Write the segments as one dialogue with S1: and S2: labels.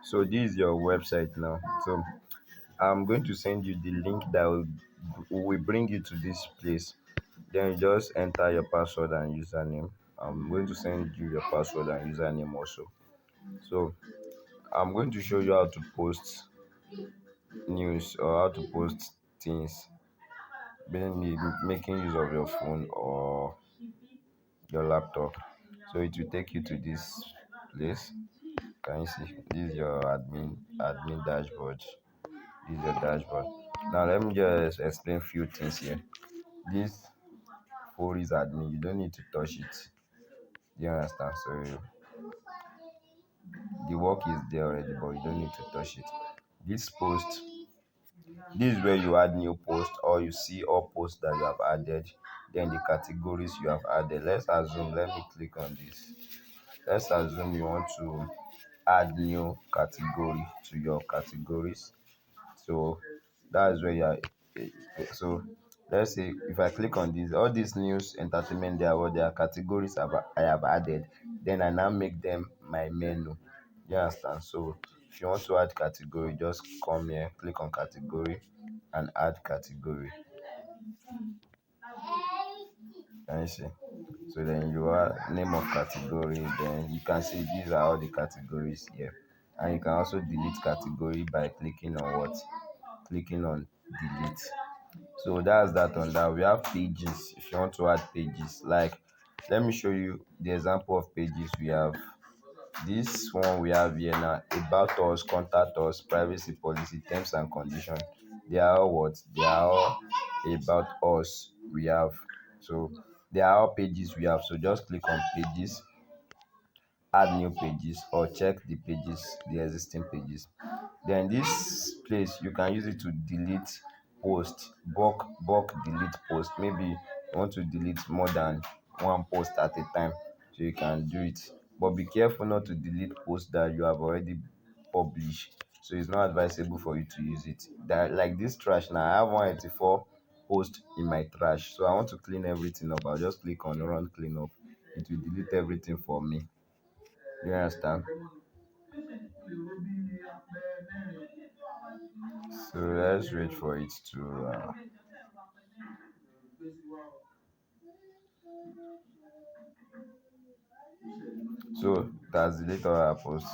S1: So this is your website now. So I'm going to send you the link that will bring you to this place. Then you just enter your password and username. I'm going to send you your password and username also. So I'm going to show you how to post news or how to post things, mainly making use of your phone or your laptop. So it will take you to this place. Can you see? This is your admin dashboard. This is your dashboard. Now let me just explain few things here. This phone is admin. You don't need to touch it. Do you understand? So the work is there already, but you don't need to touch it. This post, this is where you add new post or you see all posts that you have added, then the categories you have added. Let's assume, let me click on this. Let's assume you want to add new category to your categories. So that's where you are. So let's say if I click on this, all these news, entertainment, they are what their categories I have added. Then I now make them my menu. You understand? So if you want to add category, just come here, click on category, and add category. Can you see? So then you are name of category. Then you can see these are all the categories here, and you can also delete category by clicking on what? Clicking on delete. So that's that on that. We have pages. If you want to add pages, like let me show you the example of pages we have. This one we have here now, about us, contact us, privacy policy, terms and conditions. They are all what? They are all about us we have. So they are all pages we have. So just click on pages, add new pages, or check the pages, the existing pages. Then this place you can use it to delete post, bulk delete post. Maybe you want to delete more than one post at a time, so you can do it. But be careful not to delete posts that you have already published. So it's not advisable for you to use it. That like this trash now, I have 184 posts in my trash. So I want to clean everything up. I'll just click on run cleanup. It will delete everything for me. You understand? So let's wait for it to. So that's deleted all our posts.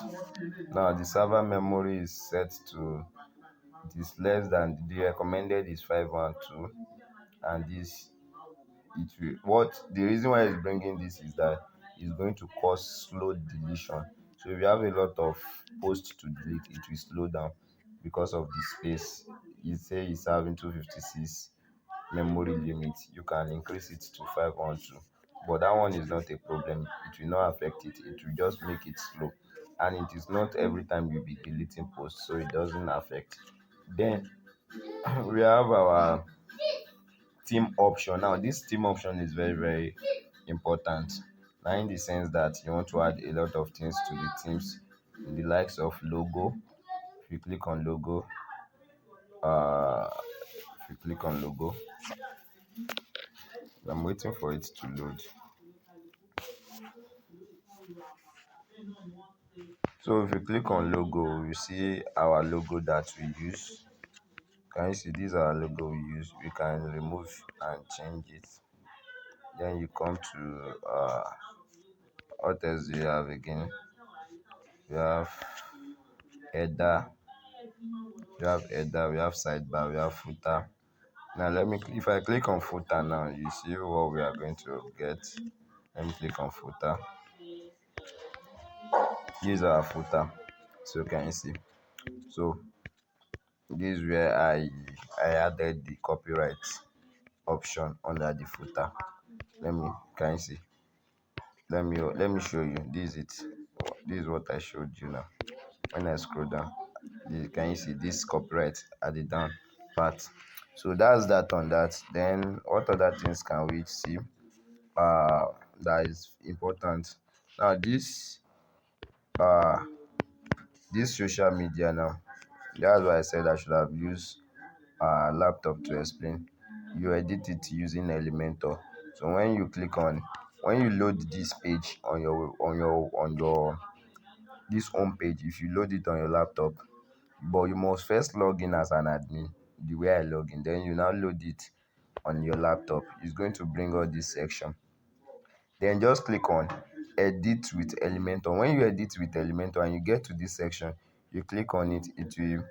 S1: Now the server memory is set to, it is less than the recommended is 512, and this it will, what the reason why it's bringing this is that it's going to cause slow deletion. So if you have a lot of posts to delete, it will slow down because of the space. You say it's having 256 memory limit, you can increase it to 512, but that one is not a problem. It will not affect it, it will just make it slow, and it is not every time you'll be deleting posts, so it doesn't affect. Then we have our team option. Now this team option is very important, now in the sense that you want to add a lot of things to the teams, in the likes of logo. If you click on logo, uh if you click on logo, I'm waiting for it to load. So if you click on logo, you see our logo that we use. Can you see these are our logo we use? We can remove and change it. Then you come to what else do you have again? We have header, we have sidebar, we have footer. Now let me, if I click on footer now, you see what we are going to get. Let me click on footer. These are our footer. So can you see? So this is where I added the copyright option under the footer. Let me, can you see? Let me show you. This is it. This is what I showed you now. When I scroll down, can you see this copyright at the down part? So that's that on that. Then what other things can we see? Uh, that is important. Now uh this social media now. That's why I said I should have used laptop to explain. You edit it using Elementor. So when you load this page on your this home page if you load it on your laptop, but you must first log in as an admin the way I log in, then you now load it on your laptop. It's going to bring all this section. Then just click on edit with Elementor. When you edit with Elementor and you get to this section, you click on it, it will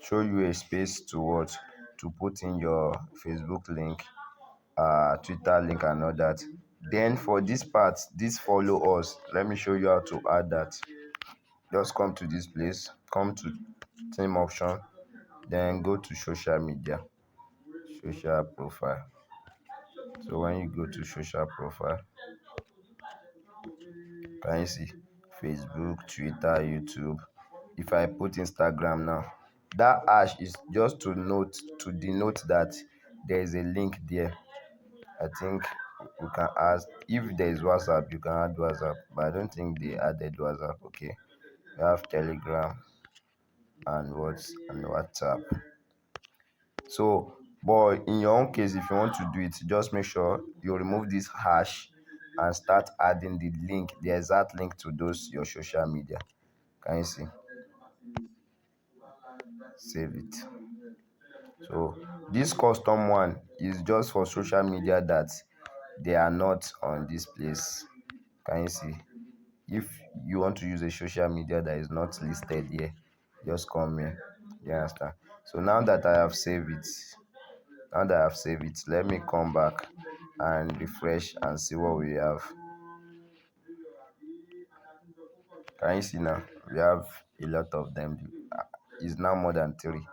S1: show you a space to what, to put in your Facebook link, Twitter link and all that. Then for this part, this follow us, let me show you how to add that. Just come to this place, come to team option, then go to social media, social profile. So when you go to social profile, can you see Facebook, Twitter, YouTube? If I put Instagram now, that hash is just to denote that there is a link there. I think we can ask if there is WhatsApp, you can add WhatsApp, but I don't think they added WhatsApp. Okay, we have Telegram and WhatsApp. So, but in your own case, if you want to do it, just make sure you remove this hash and start adding the link, the exact link to those your social media. Can you see? Save it. So this custom one is just for social media that they are not on this place. Can you see? If you want to use a social media that is not listed here, just come here. You understand? So now that I've saved it, let me come back and refresh and see what we have. Can you see now? We have a lot of them. It's now more than three.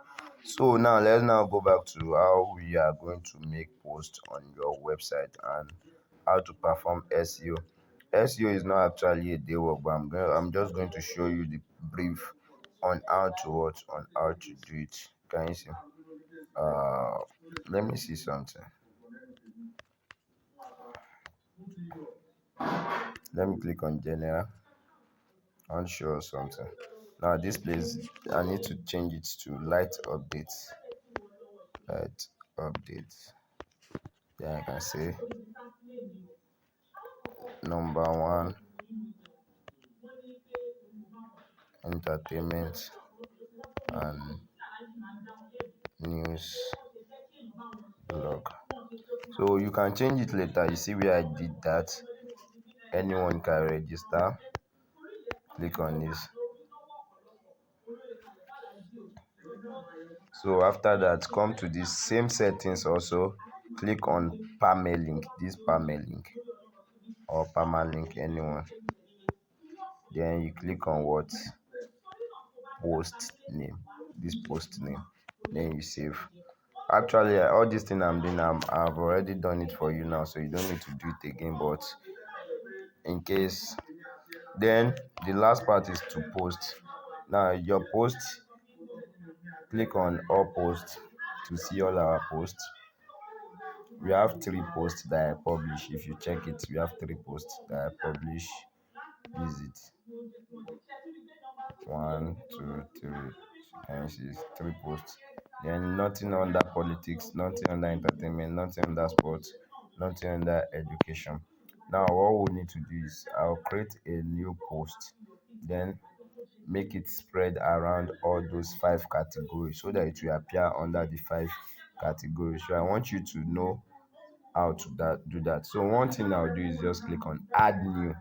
S1: So now let's now go back to how we are going to make posts on your website and how to perform SEO. SEO is not actually a day work, but I'm just going to show you the brief on how to do it. Can you see? Uh, Let me see something. Let me click on general and show something. Now this place, I need to change it to light updates. Light updates. Then I can say number one, entertainment and news blog. So you can change it later. You see where I did that. Anyone can register. Click on this. So after that, come to the same settings also. Click on permalink. This permalink or permalink, anyone. Then you click on what? Post name. This post name. Then you save. Actually, all this thing I'm doing, I've already done it for you now, so you don't need to do it again. But in case, then the last part is to post. Now your post, click on all posts to see all our posts. We have three posts that I publish. If you check it, we have three posts that I publish. Visit 1, 2, 3, and she's three posts. Then nothing under politics, nothing under entertainment, nothing under sports, nothing under education. Now what we need to do is I'll create a new post, then make it spread around all those five categories so that it will appear under the five categories. So I want you to know how to do that. So one thing I'll do is just click on add new.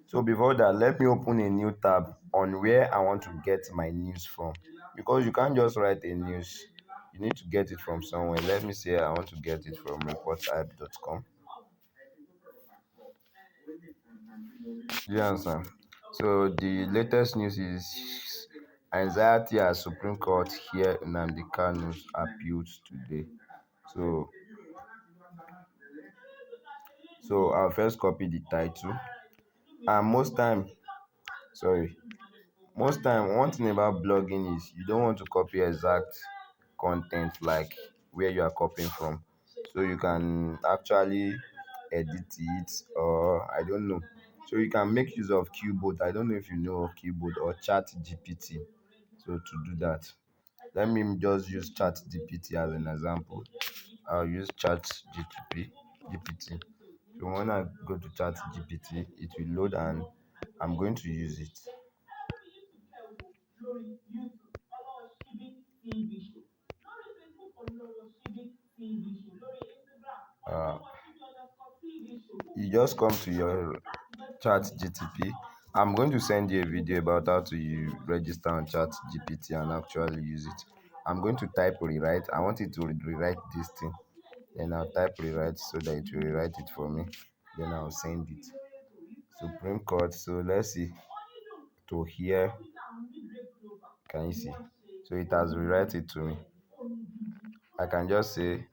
S1: So before that, let me open a new tab on where I want to get my news from, because you can't just write a news, you need to get it from somewhere. Let me say I want to get it from reporthype.com. You understand? So the latest news is anxiety as Supreme Court here in Nnamdi Kanu's appeals today. So I'll first copy the title, and most time one thing about blogging is you don't want to copy exact content like where you are copying from, so you can actually edit it, or I don't know. So you can make use of Qboard. I don't know if you know of Qboard or Chat GPT. So to do that, let me just use Chat GPT as an example. I'll use Chat GPT. So when I go to Chat GPT, it will load and I'm going to use it. uh, you just come to your chat gtp. I'm going to send you a video about how to register on chat gpt and actually use it. I'm going to type rewrite. I want it to rewrite this thing. Then I'll type rewrite so that it will rewrite it for me. Then I'll send it. Supreme Court. So let's see. To here. Can you see? So it has rewrite it to me. I can just say,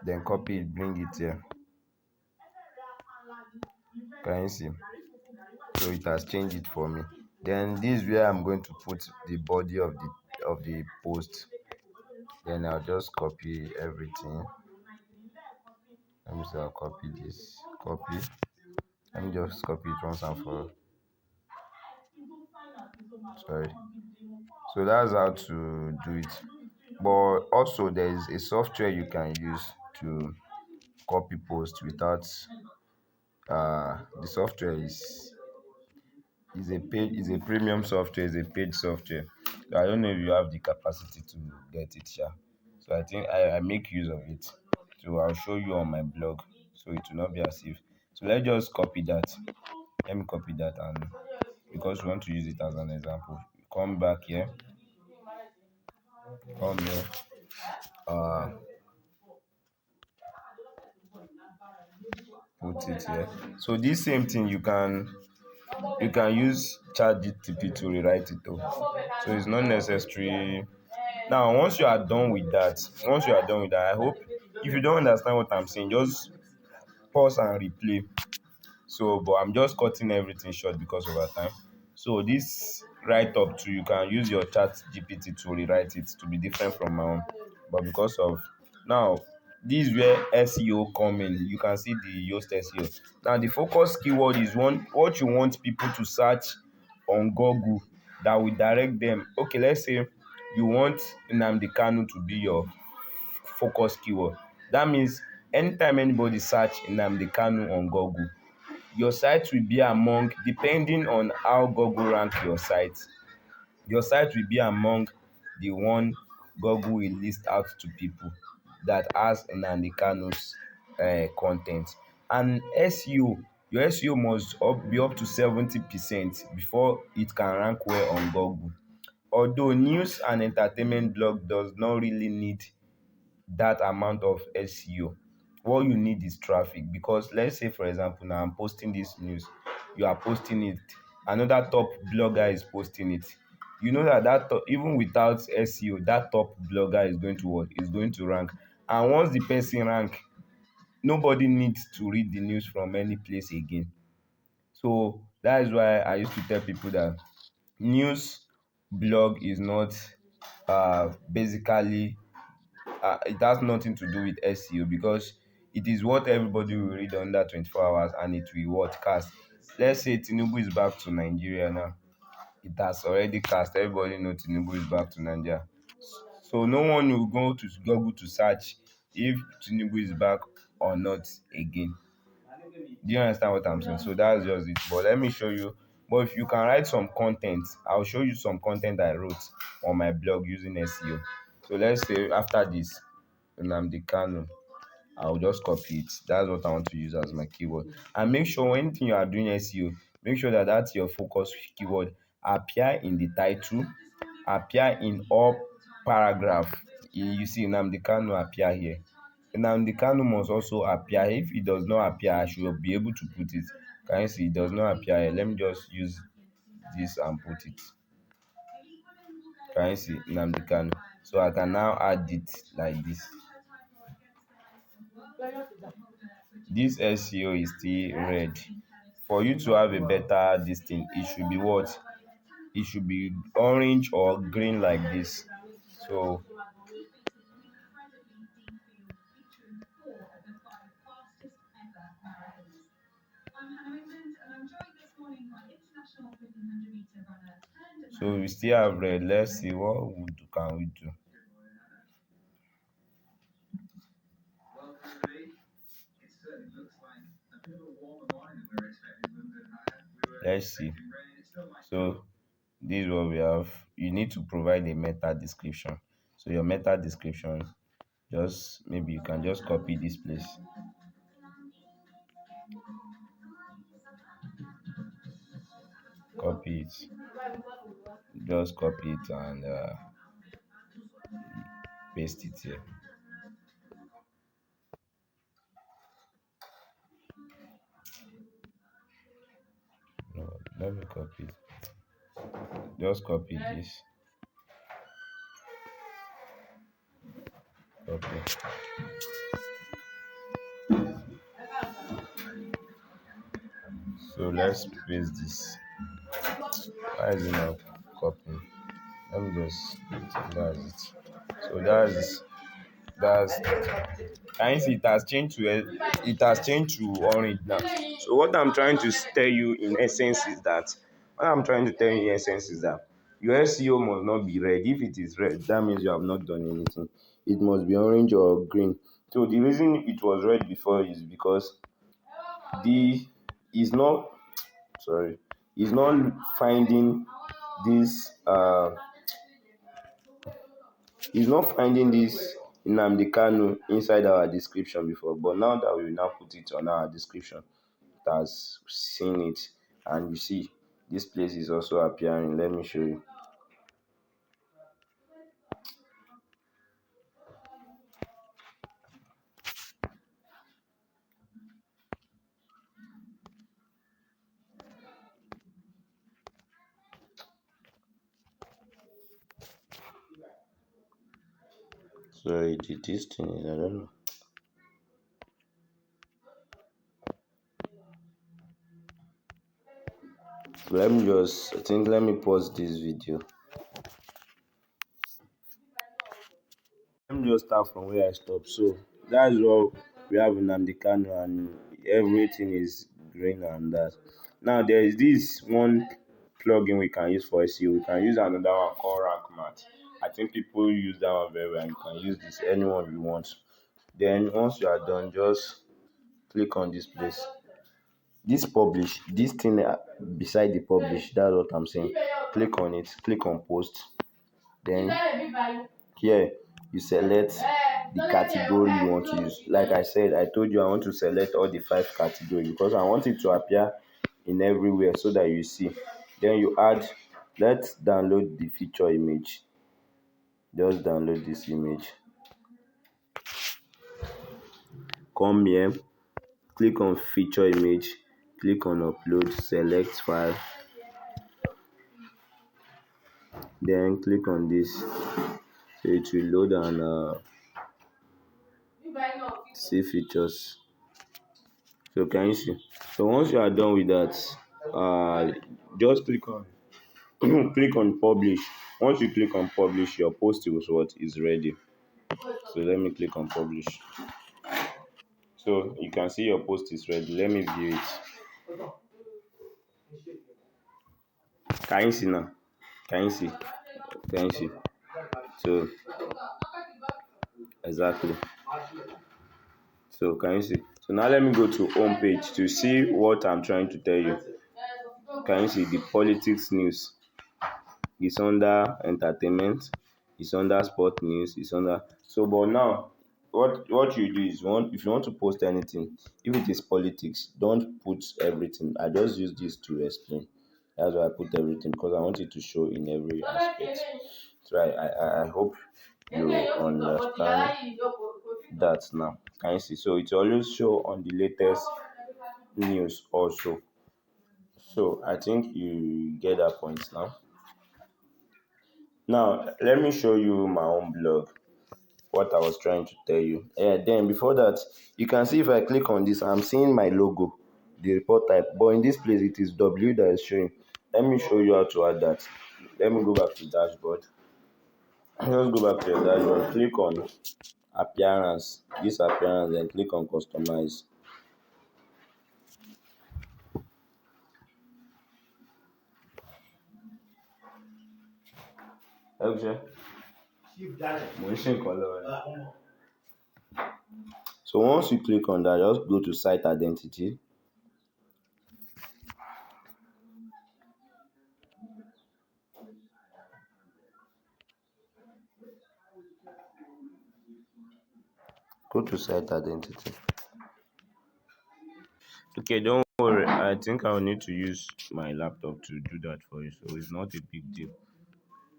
S1: then copy it, bring it here. Can you see? So it has changed it for me. Then this is where I'm going to put the body of the post. Then I'll just copy everything. Let me see. I'll copy this. Copy. Let me just copy it once and for all. Sorry. So that's how to do it. But also there is a software you can use to copy post without the software is a premium software, is a paid software. So I don't know if you have the capacity to get it, sha. So I think I make use of it. So I'll show you on my blog. So it will not be as if. So let's just copy that. Let me copy that, and because we want to use it as an example. Come back here. Come here. Uh Put it here. So this same thing you can use ChatGPT to rewrite it though. So it's not necessary. Now, once you are done with that, I hope if you don't understand what I'm saying, just pause and replay. So, but I'm just cutting everything short because of our time. So this write up too, you can use your chat GPT to rewrite it to be different from my own. But because of now, this is where SEO come in. You can see the Yoast SEO. Now the focus keyword is what you want people to search on Google that will direct them. Okay, let's say you want Nnamdi Kanu to be your focus keyword. That means anytime anybody search Nnamdi Kanu on Google, your site will be among, depending on how Google rank your site will be among the one Google will list out to people that has Nnamdi Kanu's content. And SEO, your SEO must be up to 70% before it can rank well on Google. Although news and entertainment blog does not really need that amount of SEO. What you need is traffic, because let's say for example now I'm posting this news, you are posting it, another top blogger is posting it. You know that even without SEO, that top blogger is going to what? Is going to rank. And once the person rank, nobody needs to read the news from any place again. So that is why I used to tell people that news blog is not basically it has nothing to do with SEO, because it is what everybody will read under 24 hours and it will what cast. Let's say Tinubu is back to Nigeria now. It has already cast. Everybody knows Tinubu is back to Nigeria. So no one will go to Google to search if Tinubu is back or not again. Do you understand what I'm saying? So that's just it. But let me show you. But if you can write some content, I'll show you some content I wrote on my blog using SEO. So let's say after this, Nnamdi Kanu, I'll just copy it. That's what I want to use as my keyword. And make sure anything you are doing SEO, make sure that that's your focus keyword appear in the title, appear in all paragraph. You see Nnamdi Kanu appear here. Nnamdi Kanu must also appear. If it does not appear, I should be able to put it. Can you see it does not appear here? Let me just use this and put it. Can you see Nnamdi Kanu? So I can now add it like this. This SEO is still red. For you to have a better this thing, it should be what? It should be orange or green like this. So we still have red. Let's see can we do. Let's see. So this is what we have. You need to provide a meta description. So your meta description, just maybe you can just copy this place, copy it, just copy it and paste it here. No, let me copy it. Just copy this, copy. So let's paste this. Why is it not copying? Let me just, that's it. So that's can you see it has changed to orange now. So what I'm trying to tell you in essence is that your SEO must not be red. If it is red, that means you have not done anything. It must be orange or green. So the reason it was red before is because the is not sorry is not finding this is not finding this Nnamdi Kanu inside our description before, but now that we now put it on our description, it has seen it, and you see this place is also appearing. Let me show you. Sorry, this thing is, I don't know. Let me pause this video. Let me just start from where I stopped. So that's what we have in Nnamdi Kanu, and everything is green and that. Now there is this one plugin we can use for SEO. We can use another one called Rank Math. I think people use that one very well. You can use this anyone you want. Then once you are done, just click on this place. This publish, this thing beside the publish, that's what I'm saying. Click on it, click on post. Then here you select the category you want to use. Like I said, I told you I want to select all the 5 categories because I want it to appear in everywhere so that you see. Then you add, let's download the feature image. Just download this image. Come here, click on feature image, click on upload, select file, then click on this. So it will load and see features. So can you see? So once you are done with that, just click on click on publish. Once you click on publish, your post is ready. So let me click on publish. So you can see your post is ready. Let me view it. Can you see now? Can you see? Can you see? So exactly. So can you see? So now let me go to home page to see what I'm trying to tell you. Can you see the politics news? It's under entertainment, it's under sport news, it's under. So but now what you do is, if you want to post anything, if it is politics, don't put everything. I just use this to explain. That's why I put everything, because I want it to show in every aspect. So I hope you understand that now. Can you see? So it always show on the latest news also. So I think you get that point now. Now, let me show you my own blog, what I was trying to tell you. Then before that, you can see if I click on this, I'm seeing my logo, the report type. But in this place, it is W that is showing. Let me show you how to add that. Let me go back to dashboard. Just go back to your dashboard. Click on appearance, this appearance, then click on customize. Okay. So once you click on that, just go to site identity. Go to site identity.
S2: Okay, don't worry. I think I'll need to use my laptop to do that for you, so it's not a big deal.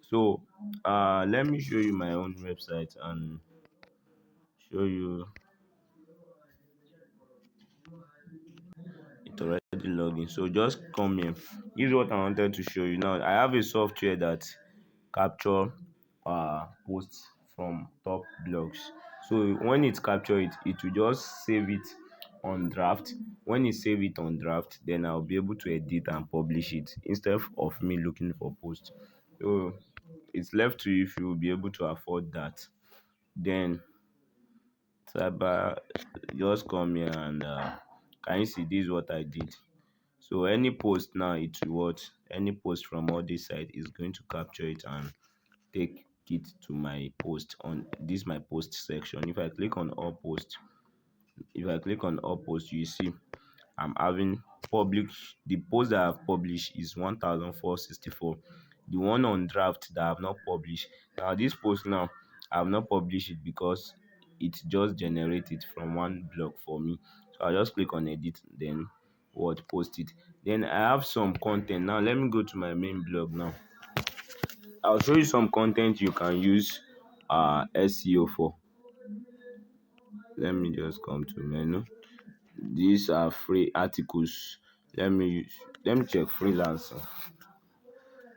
S2: So, let me show you my own website and show you it already logging. So just come here. This is what I wanted to show you. Now I have a software that capture posts from top blogs. So when it capture it, it will just save it on draft. When it save it on draft, then I'll be able to edit and publish it instead of me looking for posts. So it's left to you if you will be able to afford that. Then cyber, just come here and can you see this is what I did? So any post now it will what any post from all this side is going to capture it and take it to my post on this my post section. If I click on all posts, if I click on all posts, you see I'm having public. The post that I've published is 1464. The one on draft that I've not published. Now this post now I've not published it because it just generated from one blog for me. So I'll just click on edit, then what post it. Then I have some content. Now let me go to my main blog now. I'll show you some content you can use SEO for. Let me just come to menu. These are free articles. Let me check freelancer.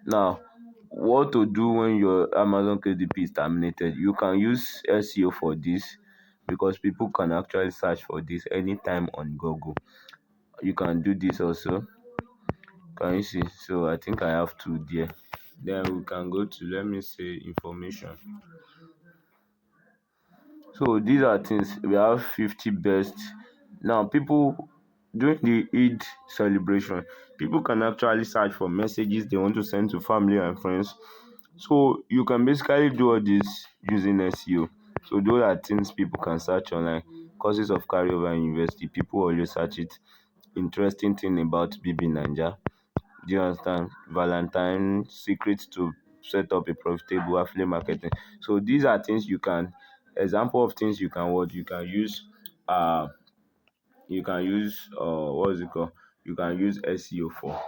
S2: Now, what to do when your Amazon KDP is terminated? You can use SEO for this because people can actually search for this anytime on Google. You can do this also. Can you see? So I think I have two there. Then we can go to let me say information. So these are things we have 50 best. Now people during the Eid celebration, people can actually search for messages they want to send to family and friends. So you can basically do all this using SEO. So those are things people can search online. Courses of carryover in university, people always search it. Interesting thing about BB Ninja. Do you understand? Valentine secrets to set up a profitable affiliate marketing. So these are things you can example of things you can what uh you can use what is it called? You can use SEO for.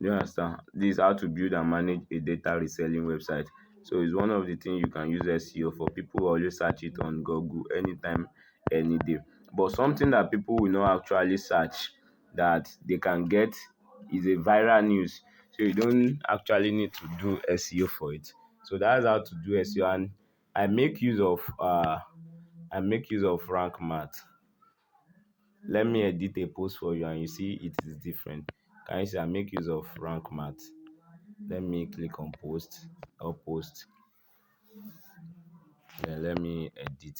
S2: Do you understand? This is how to build and manage a data reselling website. So it's one of the things you can use SEO for. People will always search it on Google anytime, any day. But something that people will not actually search that they can get is a viral news. So you don't actually need to do SEO for it. So that's how to do SEO. And I make use of rank math. Let me edit a post for you and you see it is different. Can you see I make use of rank math? Let me click on post or post. Then let me edit.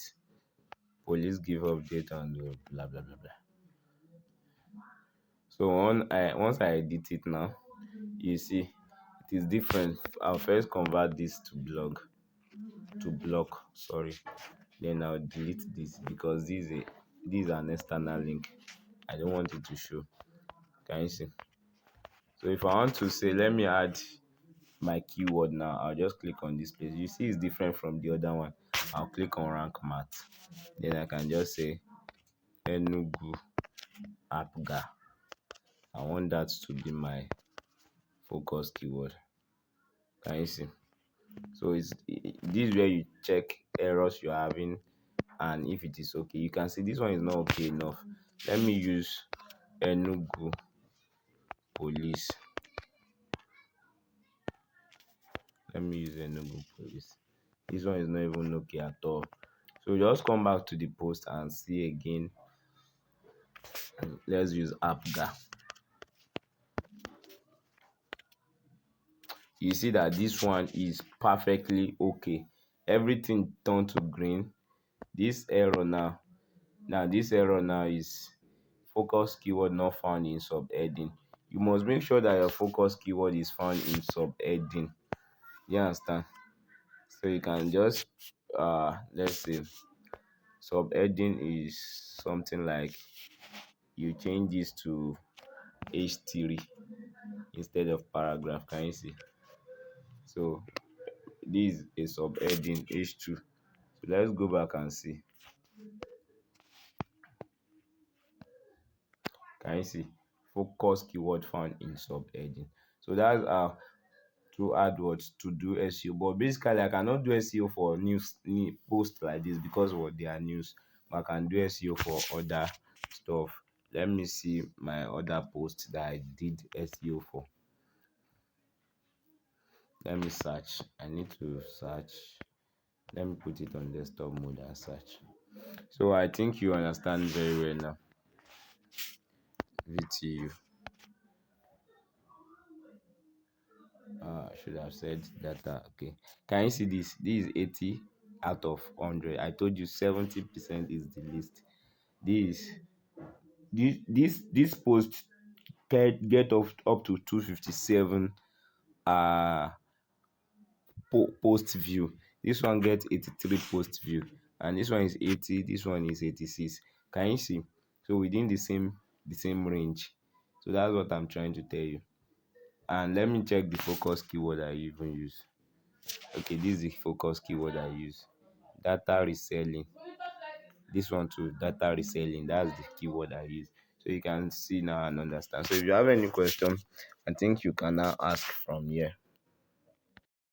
S2: Police give update on the blah blah blah blah. So once I edit it now, you see it is different. I'll first convert this to blog to block. Sorry. Then I'll delete this because this is an external link. I don't want it to show. Can you see? So if I want to say let me add my keyword now, I'll just click on this place. You see it's different from the other one. I'll click on rank math. Then I can just say Enugu Apga. I want that to be my focus keyword. Can you see? So this is where you check errors you're having and if it is okay. You can see this one is not okay enough. Let me use Enugu police. Let me use Enugu police. This one is not even okay at all. So just come back to the post and see again. Let's use Apga. You see that this one is perfectly okay. Everything turned to green. This error now this error now is focus keyword not found in subheading. You must make sure that your focus keyword is found in subheading. You understand? So you can just let's say subheading is something like you change this to H3 instead of paragraph. Can you see? So this is a subheading H2. So let's go back and see. Can you see? Focus keyword found in subheading. So that's to add words to do SEO. But basically, I cannot do SEO for news posts like this because what they are news. But I can do SEO for other stuff. Let me see my other posts that I did SEO for. Let me search. I need to search. Let me put it on desktop mode and search. So I think you understand very well now. VTU. I should have said data. Okay. Can you see this? This is 80 out of 100. I told you 70% is the least. This this post get up to 257 uh post view. This one gets 83 post view, and this one is 80, this one is 86. Can you see? So within the same range. So that's what I'm trying to tell you. And let me check the focus keyword I even use. Okay, this is the focus keyword I use. Data reselling. This one too, data reselling. That's the keyword I use. So you can see now and understand. So if you have any question, I think you can now ask from here.